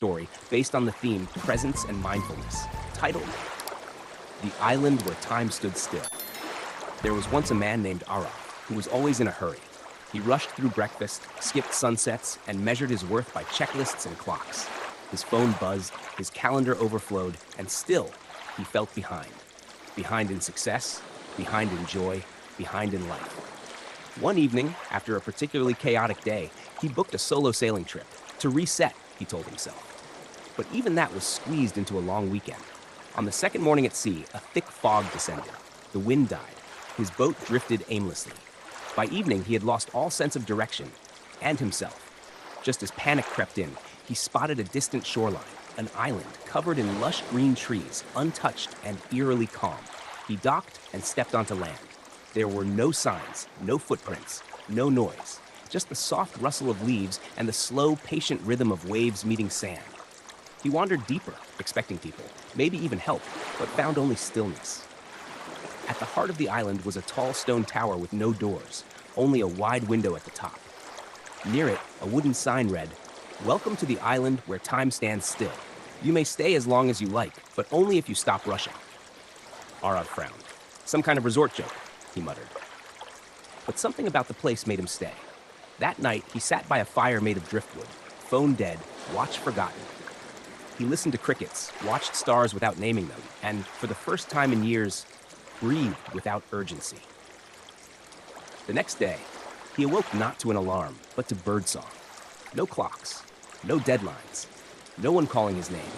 story based on the theme Presence and Mindfulness, titled The Island Where Time Stood Still. There was once a man named Ara who was always in a hurry. He rushed through breakfast, skipped sunsets, and measured his worth by checklists and clocks. His phone buzzed, his calendar overflowed, and still, he felt behind. Behind in success, behind in joy, behind in life. One evening, after a particularly chaotic day, he booked a solo sailing trip. To reset, he told himself. But even that was squeezed into a long weekend. On the second morning at sea, a thick fog descended. The wind died. His boat drifted aimlessly. By evening, he had lost all sense of direction and himself. Just as panic crept in, he spotted a distant shoreline, an island covered in lush green trees, untouched and eerily calm. He docked and stepped onto land. There were no signs, no footprints, no noise, just the soft rustle of leaves and the slow, patient rhythm of waves meeting sand. He wandered deeper, expecting people, maybe even help, but found only stillness. At the heart of the island was a tall stone tower with no doors, only a wide window at the top. Near it, a wooden sign read, "Welcome to the island where time stands still. You may stay as long as you like, but only if you stop rushing." Arav frowned. Some kind of resort joke, he muttered. But something about the place made him stay. That night, he sat by a fire made of driftwood, phone dead, watch forgotten. He listened to crickets, watched stars without naming them, and, for the first time in years, breathed without urgency. The next day, he awoke not to an alarm, but to birdsong. No clocks, no deadlines, no one calling his name.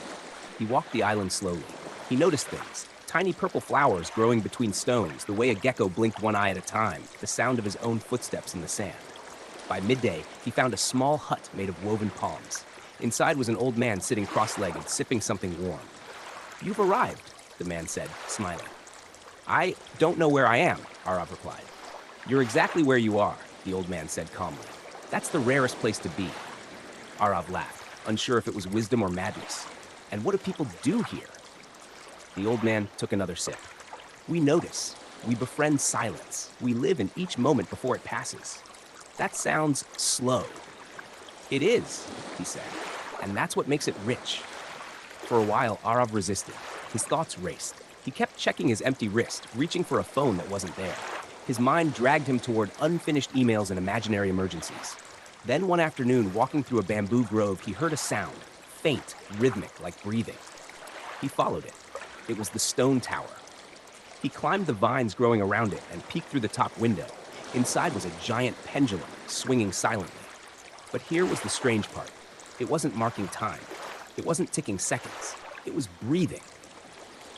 He walked the island slowly. He noticed things, tiny purple flowers growing between stones, the way a gecko blinked one eye at a time, the sound of his own footsteps in the sand. By midday, he found a small hut made of woven palms. Inside was an old man sitting cross-legged, sipping something warm. "You've arrived," the man said, smiling. "I don't know where I am," Arav replied. "You're exactly where you are," the old man said calmly. "That's the rarest place to be." Arav laughed, unsure if it was wisdom or madness. "And what do people do here?" The old man took another sip. "We notice. We befriend silence. We live in each moment before it passes." "That sounds slow." "It is," he said, "and that's what makes it rich." For a while, Arav resisted. His thoughts raced. He kept checking his empty wrist, reaching for a phone that wasn't there. His mind dragged him toward unfinished emails and imaginary emergencies. Then one afternoon, walking through a bamboo grove, he heard a sound, faint, rhythmic, like breathing. He followed it. It was the stone tower. He climbed the vines growing around it and peeked through the top window. Inside was a giant pendulum, swinging silently. But here was the strange part. It wasn't marking time. It wasn't ticking seconds. It was breathing.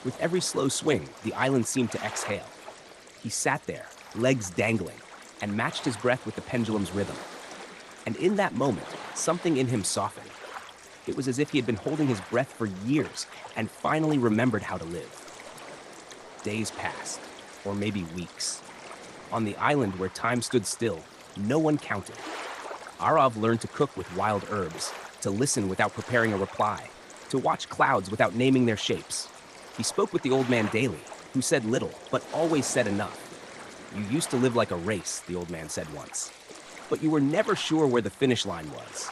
With every slow swing, the island seemed to exhale. He sat there, legs dangling, and matched his breath with the pendulum's rhythm. And in that moment, something in him softened. It was as if he had been holding his breath for years and finally remembered how to live. Days passed, or maybe weeks. On the island where time stood still, no one counted. Arav learned to cook with wild herbs, to listen without preparing a reply, to watch clouds without naming their shapes. He spoke with the old man daily, who said little, but always said enough. "You used to live like a race," the old man said once, "but you were never sure where the finish line was."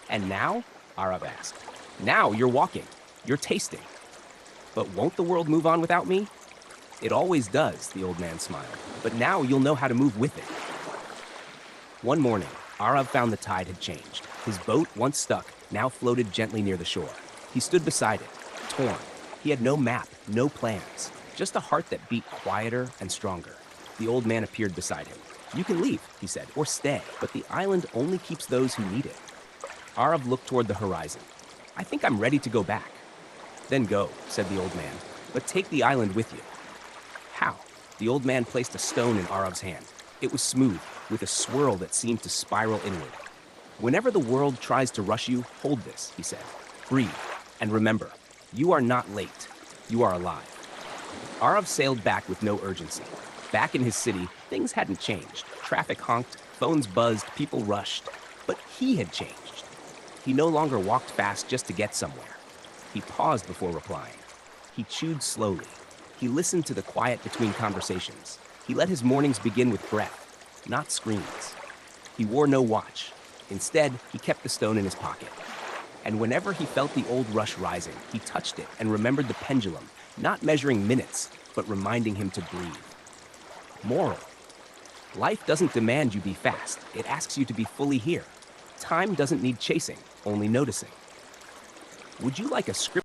"And now?" Arav asked. "Now you're walking, you're tasting. But won't the world move on without me?" "It always does," the old man smiled, "but now you'll know how to move with it." One morning, Arav found the tide had changed. His boat, once stuck, now floated gently near the shore. He stood beside it, torn. He had no map, no plans, just a heart that beat quieter and stronger. The old man appeared beside him. "You can leave," he said, "or stay, but the island only keeps those who need it." Arav looked toward the horizon. "I think I'm ready to go back." "Then go," said the old man, "but take the island with you." "How?" The old man placed a stone in Arav's hand. It was smooth, with a swirl that seemed to spiral inward. "Whenever the world tries to rush you, hold this," he said. "Breathe, and remember, you are not late. You are alive." Arav sailed back with no urgency. Back in his city, things hadn't changed. Traffic honked, phones buzzed, people rushed. But he had changed. He no longer walked fast just to get somewhere. He paused before replying. He chewed slowly. He listened to the quiet between conversations. He let his mornings begin with breath, not screens. He wore no watch. Instead, he kept the stone in his pocket. And whenever he felt the old rush rising, he touched it and remembered the pendulum, not measuring minutes, but reminding him to breathe. Moral: life doesn't demand you be fast, it asks you to be fully here. Time doesn't need chasing, only noticing. Would you like a script?